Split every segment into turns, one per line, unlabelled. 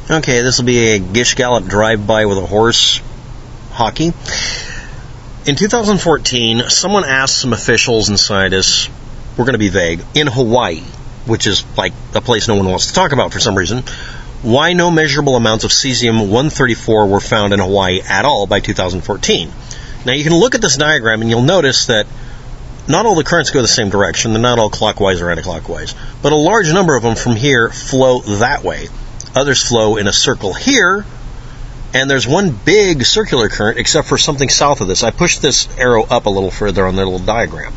Okay, this will be a Gish Gallop drive-by with a horse hockey. In 2014, someone asked some officials and scientists, we're going to be vague, in Hawaii, which is like a place no one wants to talk about for some reason, why no measurable amounts of cesium-134 were found in Hawaii at all by 2014. Now you can look at this diagram and you'll notice that not all the currents go the same direction, they're not all clockwise or anti-clockwise, but a large number of them from here flow that way. Others flow in a circle here, and there's one big circular current except for something south of this. I pushed this arrow up a little further on their little diagram.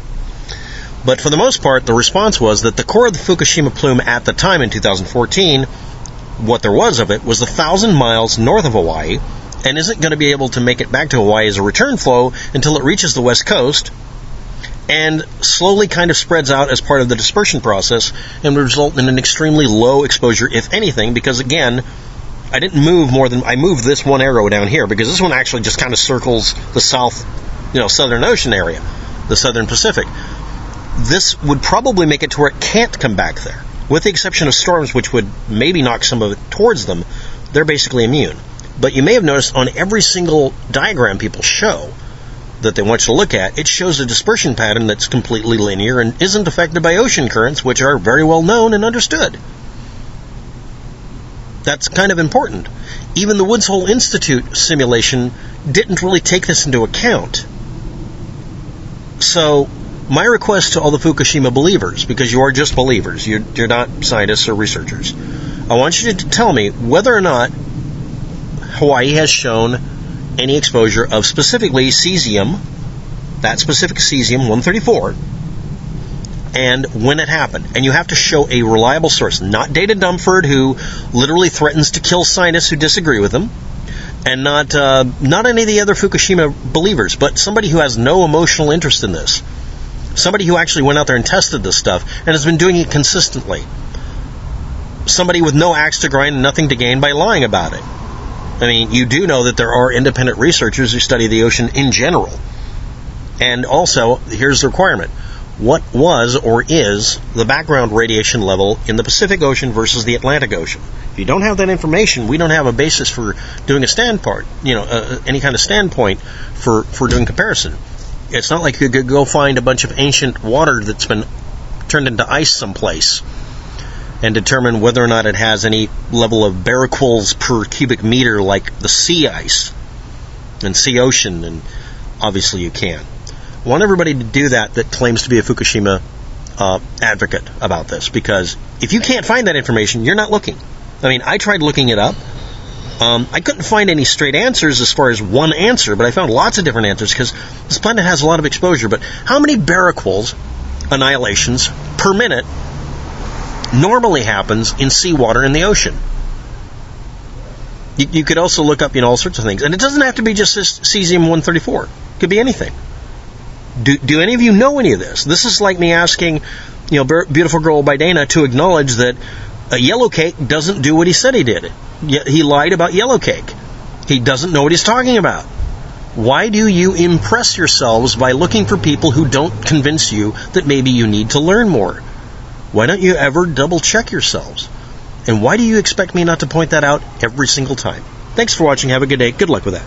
But for the most part, the response was that the core of the Fukushima plume at the time in 2014, what there was of it, was 1,000 miles north of Hawaii, and isn't going to be able to make it back to Hawaii as a return flow until it reaches the west coast, and slowly kind of spreads out as part of the dispersion process and would result in an extremely low exposure, if anything, because again, I didn't move more than, I moved this one arrow down here, because this one actually just kind of circles the Southern Ocean area, the Southern Pacific. This would probably make it to where it can't come back there. With the exception of storms, which would maybe knock some of it towards them, they're basically immune. But you may have noticed on every single diagram people show that they want you to look at, it shows a dispersion pattern that's completely linear and isn't affected by ocean currents, which are very well known and understood. That's kind of important. Even the Woods Hole Institute simulation didn't really take this into account. So, my request to all the Fukushima believers, because you are just believers, you're not scientists or researchers, I want you to tell me whether or not Hawaii has shown any exposure of specifically cesium, that specific cesium-134, and when it happened. And you have to show a reliable source, not Data Dumford, who literally threatens to kill scientists who disagree with him, and not any of the other Fukushima believers, but somebody who has no emotional interest in this. Somebody who actually went out there and tested this stuff and has been doing it consistently. Somebody with no axe to grind and nothing to gain by lying about it. I mean, you do know that there are independent researchers who study the ocean in general. And also, here's the requirement. What was or is the background radiation level in the Pacific Ocean versus the Atlantic Ocean? If you don't have that information, we don't have a basis for doing any kind of standpoint for doing comparison. It's not like you could go find a bunch of ancient water that's been turned into ice someplace and determine whether or not it has any level of barnacles per cubic meter like the sea ice and sea ocean, and obviously you can. I want everybody to do that claims to be a Fukushima advocate about this, because if you can't find that information, you're not looking. I mean, I tried looking it up. I couldn't find any straight answers as far as one answer, but I found lots of different answers because this planet has a lot of exposure. But how many barnacles annihilations per minute normally happens in seawater in the ocean? You could also look up, all sorts of things. And it doesn't have to be just this cesium-134. It could be anything. Do any of you know any of this? This is like me asking, Beautiful Girl by Dana to acknowledge that a yellow cake doesn't do what he said he did. He lied about yellow cake. He doesn't know what he's talking about. Why do you impress yourselves by looking for people who don't convince you that maybe you need to learn more? Why don't you ever double-check yourselves? And why do you expect me not to point that out every single time? Thanks for watching. Have a good day. Good luck with that.